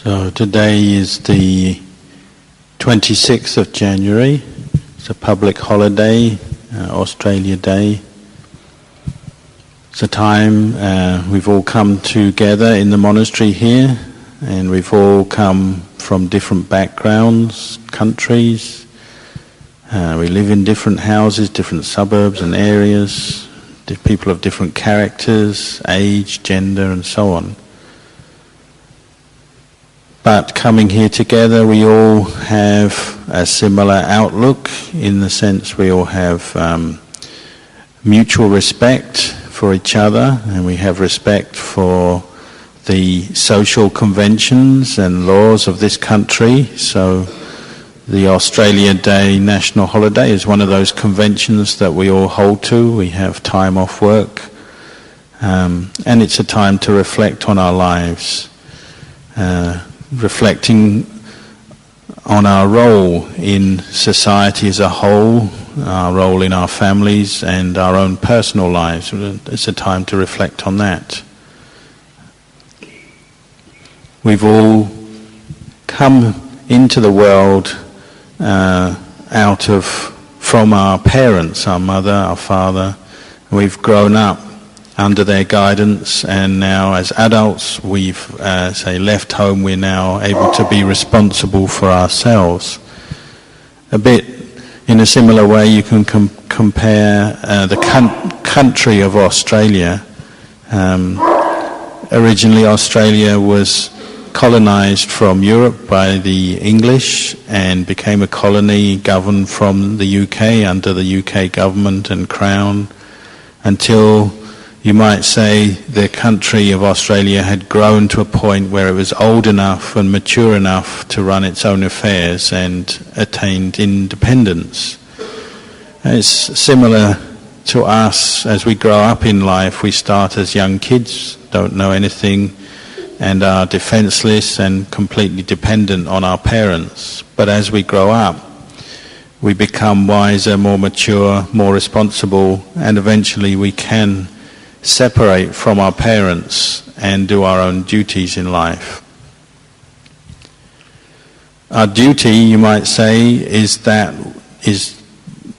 So today is the 26th of January. It's a public holiday, Australia Day. It's a time we've all come together in the monastery here, and we've all come from different backgrounds, countries. We live in different houses, different suburbs and areas, people of different characters, age, gender and so on. But coming here together, we all have a similar outlook in the sense we all have mutual respect for each other, and we have respect for the social conventions and laws of this country. So the Australia Day national holiday is one of those conventions that we all hold to. We have time off work, and it's a time to reflect on our lives. Reflecting on our role in society as a whole, our role in our families and our own personal lives. It's a time to reflect on that. We've all come into the world from our parents, our mother, our father. We've grown up under their guidance, and now as adults we've left home. We're now able to be responsible for ourselves. A bit in a similar way you can compare the country of Australia. Originally Australia was colonized from Europe by the English and became a colony governed from the UK under the UK government and Crown, until you might say the country of Australia had grown to a point where it was old enough and mature enough to run its own affairs and attained independence. It's similar to us as we grow up in life. We start as young kids, don't know anything, and are defenseless and completely dependent on our parents. But as we grow up, we become wiser, more mature, more responsible, and eventually we can separate from our parents and do our own duties in life. Our duty, you might say, is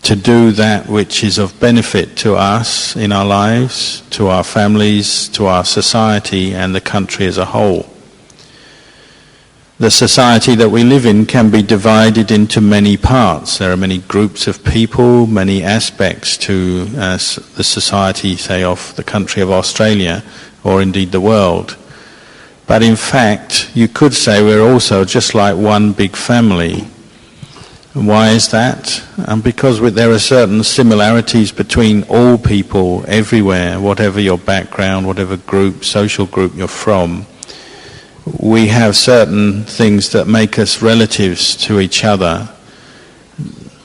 to do that which is of benefit to us in our lives, to our families, to our society and the country as a whole. The society that we live in can be divided into many parts. There are many groups of people, many aspects to the society, say, of the country of Australia, or indeed the world. But in fact, you could say we're also just like one big family. And why is that? Because there are certain similarities between all people everywhere, whatever your background, whatever group, social group you're from. We have certain things that make us relatives to each other.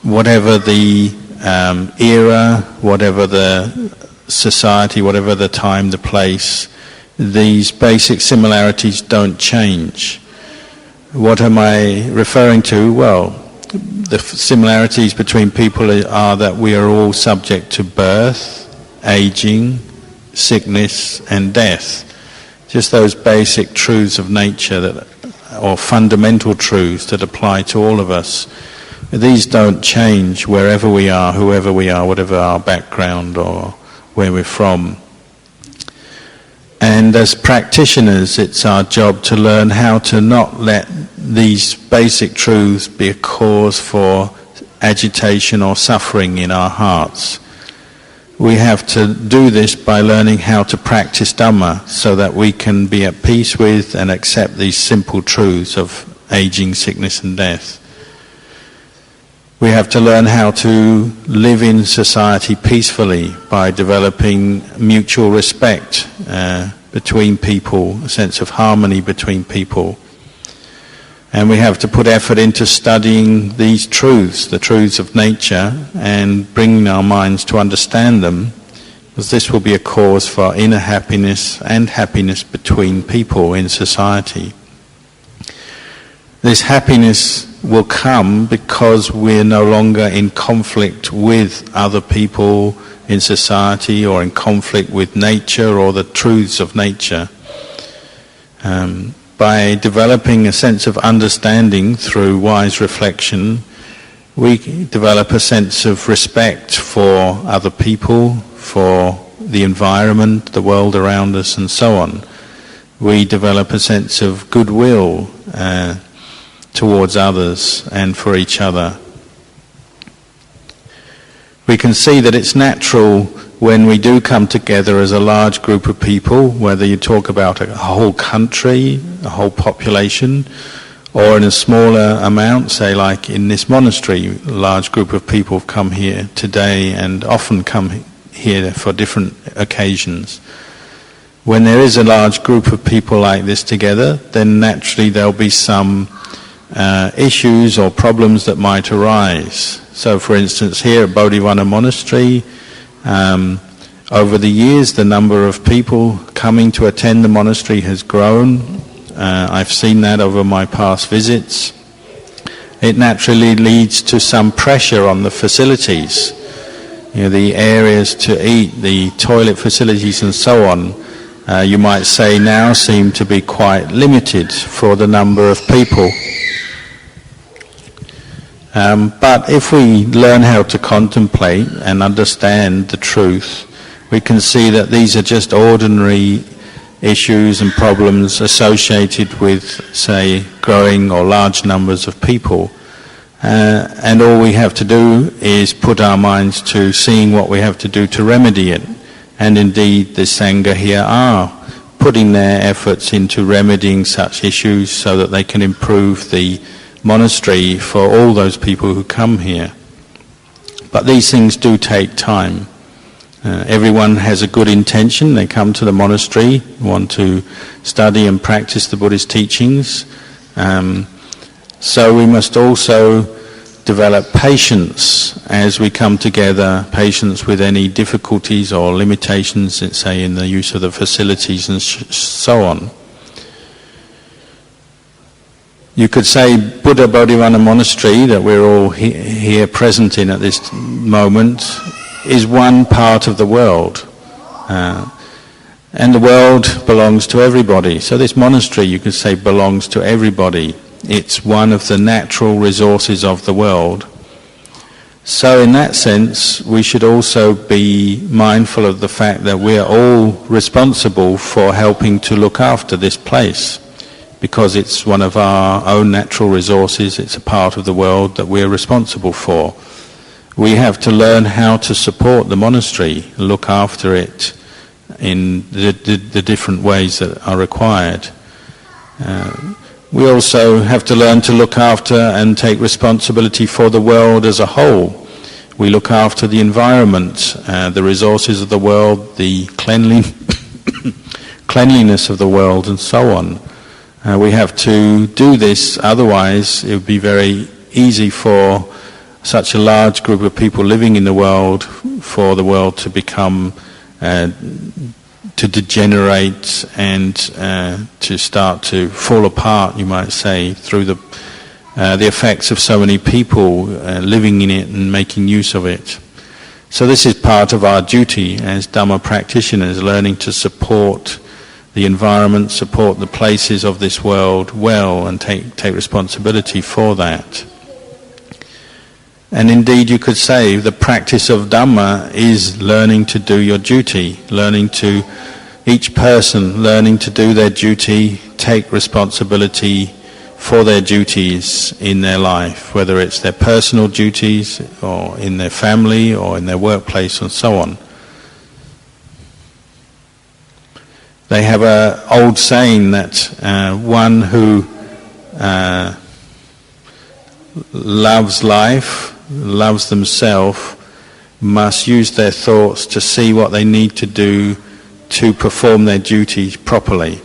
Whatever the era, whatever the society, whatever the time, the place, these basic similarities don't change. What am I referring to? Well, the similarities between people are that we are all subject to birth, aging, sickness and death. Just those basic truths of nature, or fundamental truths that apply to all of us. These don't change wherever we are, whoever we are, whatever our background or where we're from. And as practitioners, it's our job to learn how to not let these basic truths be a cause for agitation or suffering in our hearts. We have to do this by learning how to practice Dhamma so that we can be at peace with and accept these simple truths of aging, sickness and death. We have to learn how to live in society peacefully by developing mutual respect between people, a sense of harmony between people. And we have to put effort into studying these truths, the truths of nature, and bringing our minds to understand them, because this will be a cause for inner happiness and happiness between people in society. This happiness will come because we're no longer in conflict with other people in society or in conflict with nature or the truths of nature. by developing a sense of understanding through wise reflection, we develop a sense of respect for other people, for the environment, the world around us, and so on. We develop a sense of goodwill towards others and for each other. We can see that it's natural when we do come together as a large group of people, whether you talk about a whole country, a whole population, or in a smaller amount, say like in this monastery, a large group of people have come here today and often come here for different occasions. When there is a large group of people like this together, then naturally there'll be some issues or problems that might arise. So for instance, here at Bodhivana Monastery, over the years the number of people coming to attend the monastery has grown. I've seen that over my past visits. It naturally leads to some pressure on the facilities, the areas to eat, the toilet facilities and so on. You might say now seem to be quite limited for the number of people. But if we learn how to contemplate and understand the truth, we can see that these are just ordinary issues and problems associated with, say, growing or large numbers of people. And all we have to do is put our minds to seeing what we have to do to remedy it. And indeed, the Sangha here are putting their efforts into remedying such issues so that they can improve the monastery for all those people who come here. But these things do take time. Everyone has a good intention. They come to the monastery, want to study and practice the Buddhist teachings. So we must also develop patience as we come together, patience with any difficulties or limitations, say, in the use of the facilities and so on. You could say Buddha Bodhivana Monastery, that we're all here present in at this moment, is one part of the world. And the world belongs to everybody. So this monastery, you could say, belongs to everybody. It's one of the natural resources of the world. So in that sense, we should also be mindful of the fact that we are all responsible for helping to look after this place, because it's one of our own natural resources. It's a part of the world that we're responsible for. We have to learn how to support the monastery, look after it in the different ways that are required. We also have to learn to look after and take responsibility for the world as a whole. We look after the environment, the resources of the world, the cleanliness of the world, and so on. We have to do this, otherwise it would be very easy for such a large group of people living in the world, for the world to become, to degenerate and to start to fall apart, you might say, through the effects of so many people living in it and making use of it. So this is part of our duty as Dhamma practitioners, learning to support the environment, support the places of this world well, and take responsibility for that. And indeed, you could say the practice of Dhamma is learning to do your duty, each person learning to do their duty, take responsibility for their duties in their life, whether it's their personal duties or in their family or in their workplace and so on. They have an old saying that one who loves life, loves themselves, must use their thoughts to see what they need to do to perform their duties properly.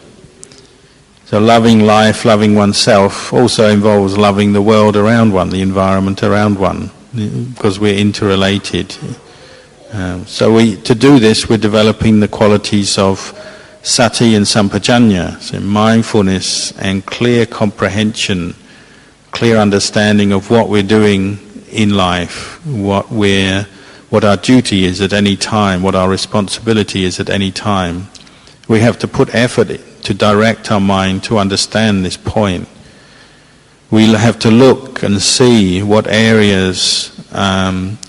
So loving life, loving oneself also involves loving the world around one, the environment around one, because we're interrelated. To do this, we're developing the qualities of sati and sampajanya, so mindfulness and clear comprehension, clear understanding of what we're doing in life, what our duty is at any time, what our responsibility is at any time. We have to put effort to direct our mind to understand this point. We'll have to look and see what areas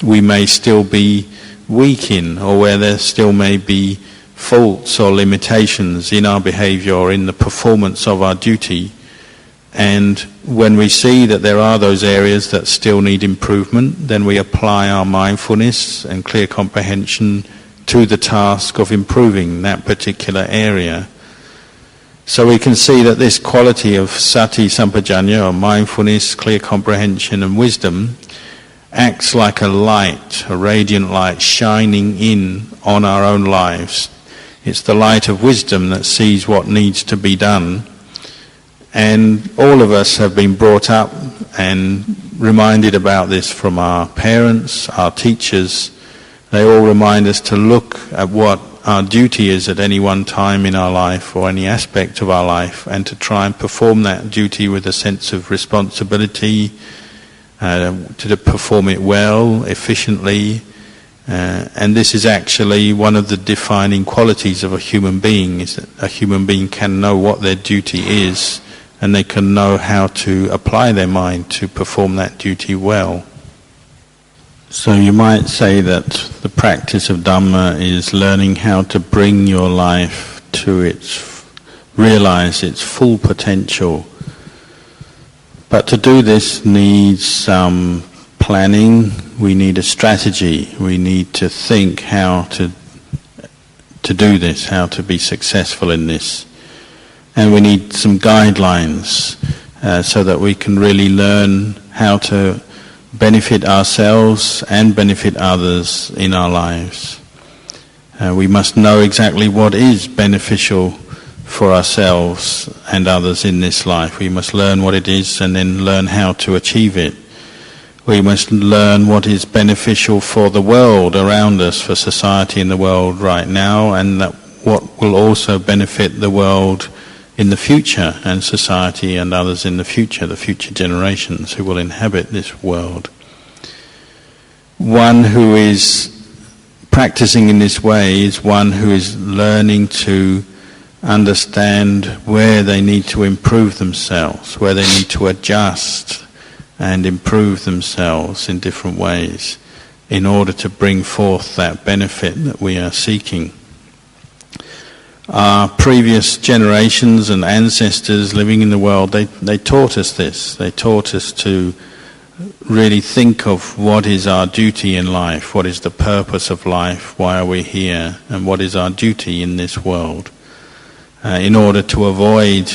we may still be weak in, or where there still may be faults or limitations in our behavior or in the performance of our duty. And when we see that there are those areas that still need improvement, then we apply our mindfulness and clear comprehension to the task of improving that particular area. So we can see that this quality of sati sampajanya, or mindfulness, clear comprehension and wisdom, acts like a light, a radiant light shining in on our own lives. It's the light of wisdom that sees what needs to be done. And all of us have been brought up and reminded about this from our parents, our teachers. They all remind us to look at what our duty is at any one time in our life or any aspect of our life, and to try and perform that duty with a sense of responsibility, to perform it well, efficiently. And this is actually one of the defining qualities of a human being, is that a human being can know what their duty is, and they can know how to apply their mind to perform that duty well. So you might say that the practice of Dhamma is learning how to bring your life to realize its full potential. But to do this needs some planning, we need a strategy, we need to think how to do this, how to be successful in this. And we need some guidelines so that we can really learn how to benefit ourselves and benefit others in our lives. We must know exactly what is beneficial for ourselves and others in this life. We must learn what it is and then learn how to achieve it. We must learn what is beneficial for the world around us, for society in the world right now, and what will also benefit the world in the future, and society and others in the future generations who will inhabit this world. One who is practicing in this way is one who is learning to understand where they need to improve themselves, where they need to adjust and improve themselves in different ways in order to bring forth that benefit that we are seeking. Our previous generations and ancestors living in the world, they taught us this. They taught us to really think of what is our duty in life, what is the purpose of life, why are we here, and what is our duty in this world, in order to avoid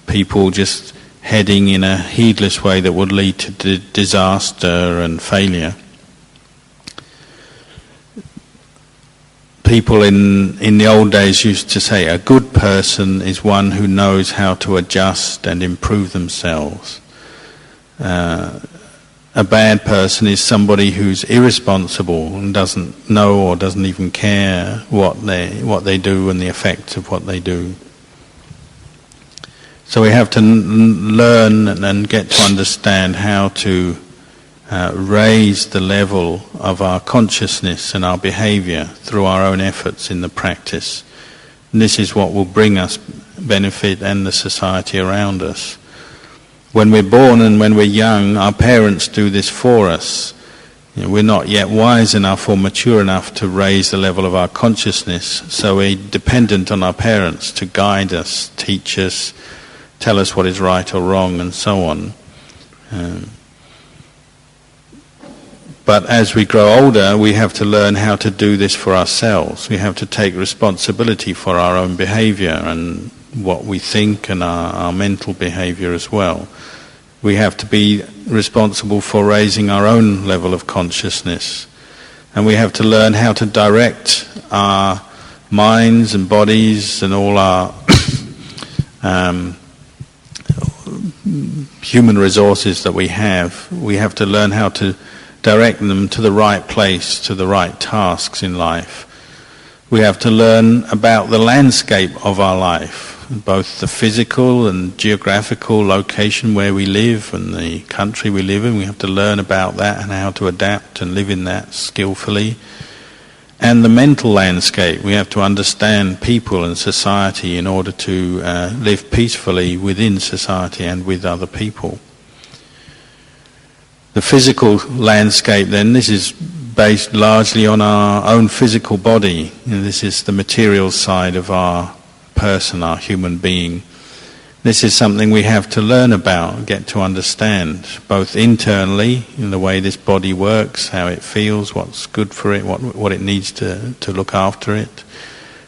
people just heading in a heedless way that would lead to disaster and failure. People in the old days used to say a good person is one who knows how to adjust and improve themselves. A bad person is somebody who's irresponsible and doesn't know or doesn't even care what they do and the effects of what they do. So we have to learn and get to understand how to raise the level of our consciousness and our behavior through our own efforts in the practice. And this is what will bring us benefit and the society around us. When we're born and when we're young, our parents do this for us. We're not yet wise enough or mature enough to raise the level of our consciousness, so we're dependent on our parents to guide us, teach us, tell us what is right or wrong, and so on. But as we grow older, we have to learn how to do this for ourselves. We have to take responsibility for our own behavior and what we think and our mental behavior as well. We have to be responsible for raising our own level of consciousness. And we have to learn how to direct our minds and bodies and all our human resources that we have. We have to learn how to direct them to the right place, to the right tasks in life. We have to learn about the landscape of our life, both the physical and geographical location where we live and the country we live in. We have to learn about that and how to adapt and live in that skillfully. and the mental landscape. We have to understand people and society in order to live peacefully within society and with other people. The physical landscape then, this is based largely on our own physical body. This is the material side of our person, our human being. This is something we have to learn about, get to understand, both internally, in the way this body works, how it feels, what's good for it, what it needs to look after it,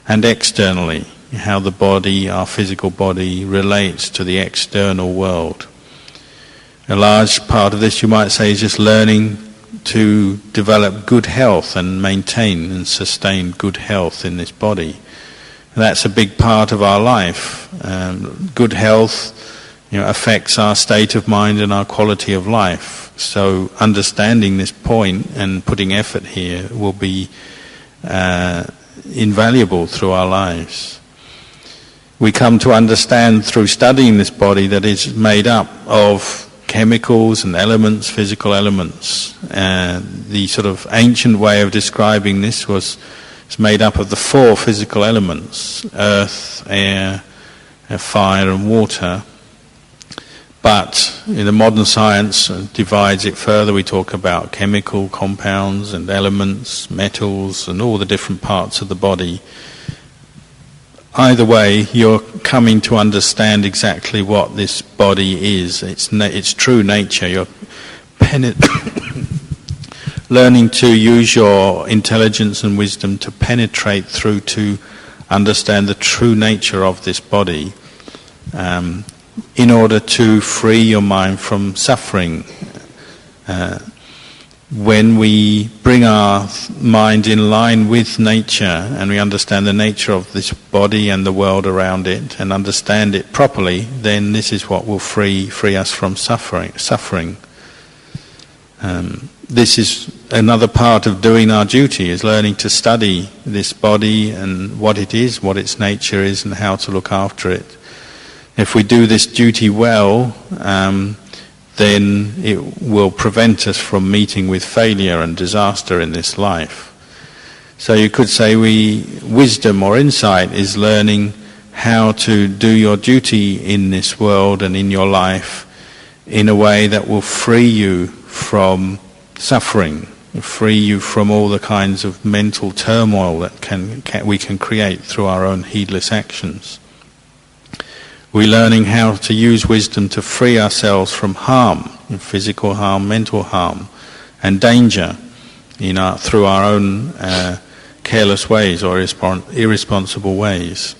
and externally, how the body, our physical body, relates to the external world. A large part of this, you might say, is just learning to develop good health and maintain and sustain good health in this body. That's a big part of our life. Good health, affects our state of mind and our quality of life. So understanding this point and putting effort here will be invaluable through our lives. We come to understand through studying this body that it's made up of chemicals and elements, physical elements. The sort of ancient way of describing this was it's made up of the 4 physical elements: earth, air, fire and water. But in the modern science divides it further. We talk about chemical compounds and elements, metals and all the different parts of the body. Either way, you're coming to understand exactly what this body is, its true nature. You're learning to use your intelligence and wisdom to penetrate through to understand the true nature of this body, in order to free your mind from suffering. When we bring our mind in line with nature and we understand the nature of this body and the world around it and understand it properly, then this is what will free us from suffering. This is another part of doing our duty, is learning to study this body and what it is, what its nature is, and how to look after it. If we do this duty well, then it will prevent us from meeting with failure and disaster in this life. So you could say wisdom or insight is learning how to do your duty in this world and in your life in a way that will free you from suffering, free you from all the kinds of mental turmoil that we can create through our own heedless actions. We're learning how to use wisdom to free ourselves from harm, physical harm, mental harm, and danger through our own careless ways or irresponsible ways.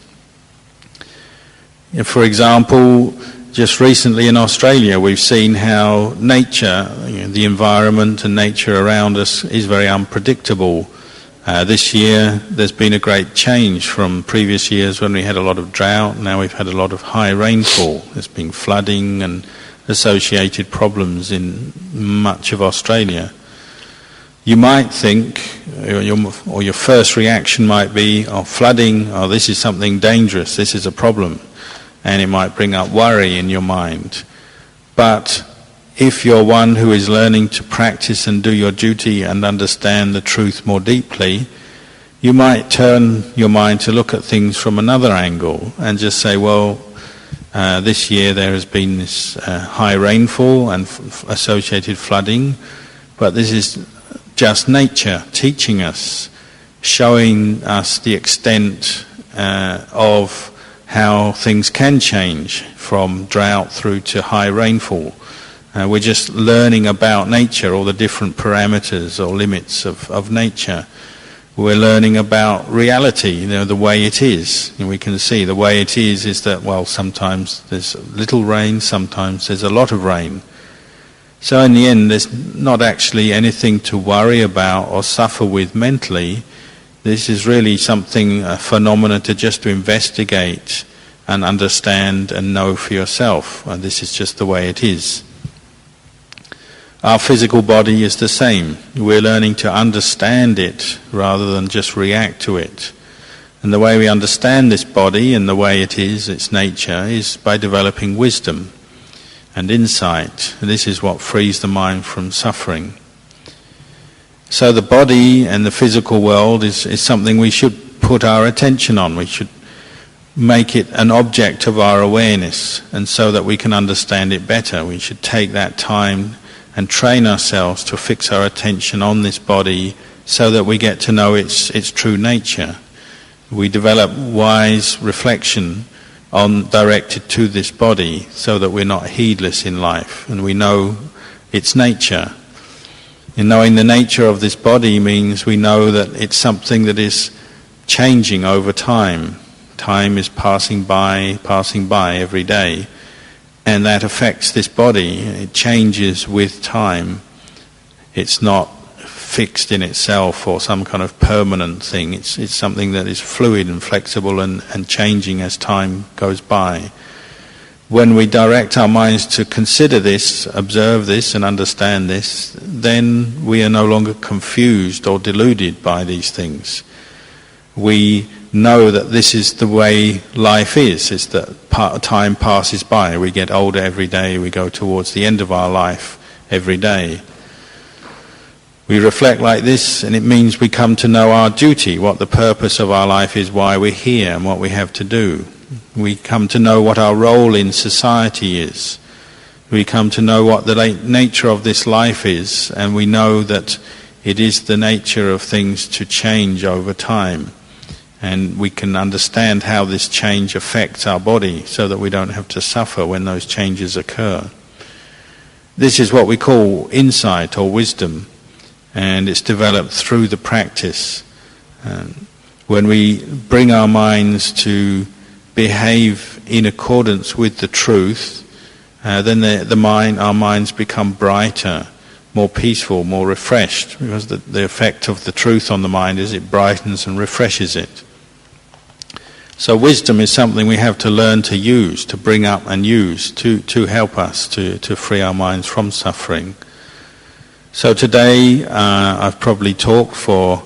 For example, just recently in Australia, we've seen how nature, the environment and nature around us is very unpredictable. This year there's been a great change from previous years when we had a lot of drought. Now we've had a lot of high rainfall. There's been flooding and associated problems in much of Australia. You might think, or your first reaction might be, flooding, this is something dangerous, this is a problem. And it might bring up worry in your mind. But if you're one who is learning to practice and do your duty and understand the truth more deeply, you might turn your mind to look at things from another angle and just say, this year there has been this high rainfall and associated flooding, but this is just nature teaching us, showing us the extent of how things can change from drought through to high rainfall. We're just learning about nature, all the different parameters or limits of nature. We're learning about reality, the way it is. And we can see the way it is that, sometimes there's little rain, sometimes there's a lot of rain. So in the end, there's not actually anything to worry about or suffer with mentally. This is really a phenomena to investigate and understand and know for yourself. And this is just the way it is. Our physical body is the same. We're learning to understand it rather than just react to it. And the way we understand this body and the way it is, its nature, is by developing wisdom and insight. And this is what frees the mind from suffering. So the body and the physical world is something we should put our attention on. We should make it an object of our awareness, and so that we can understand it better. We should take that time and train ourselves to fix our attention on this body so that we get to know its true nature. We develop wise reflection directed to this body so that we're not heedless in life and we know its nature. And knowing the nature of this body means we know that it's something that is changing over time. Time is passing by every day, and that affects this body. It changes with time. It's not fixed in itself or some kind of permanent thing. It's something that is fluid and flexible and changing as time goes by. When we direct our minds to consider this, observe this and understand this, then we are no longer confused or deluded by these things. We know that this is the way life is that time passes by. We get older every day, we go towards the end of our life every day. We reflect like this, and it means we come to know our duty, what the purpose of our life is, why we're here and what we have to do. We come to know what our role in society is. We come to know what the nature of this life is, and we know that it is the nature of things to change over time. And we can understand how this change affects our body so that we don't have to suffer when those changes occur. This is what we call insight or wisdom, and it's developed through the practice. When we bring our minds to behave in accordance with the truth, then our minds become brighter, more peaceful, more refreshed, because the effect of the truth on the mind is it brightens and refreshes it. So wisdom is something we have to learn to use, to bring up and use, to help us to free our minds from suffering. So today I've probably talked for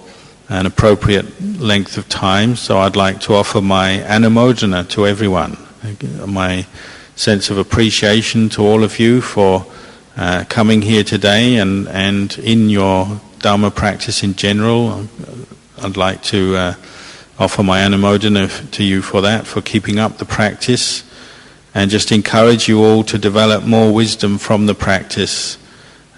an appropriate length of time, so I'd like to offer my anumodana to everyone, my sense of appreciation to all of you for coming here today and in your Dharma practice in general. I'd like to offer my anumodana to you for that, for keeping up the practice, and just encourage you all to develop more wisdom from the practice,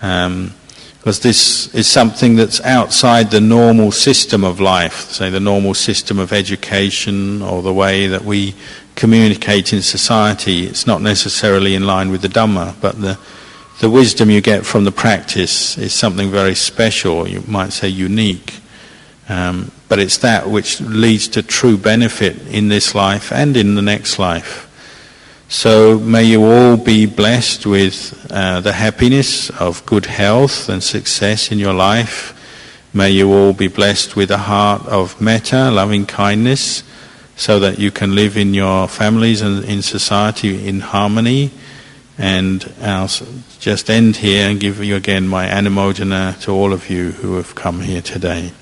because this is something that's outside the normal system of life, say the normal system of education or the way that we communicate in society. It's not necessarily in line with the Dhamma, but the wisdom you get from the practice is something very special, you might say unique. But it's that which leads to true benefit in this life and in the next life. So may you all be blessed with the happiness of good health and success in your life. May you all be blessed with a heart of metta, loving kindness, so that you can live in your families and in society in harmony. And I'll just end here and give you again my anumodana to all of you who have come here today.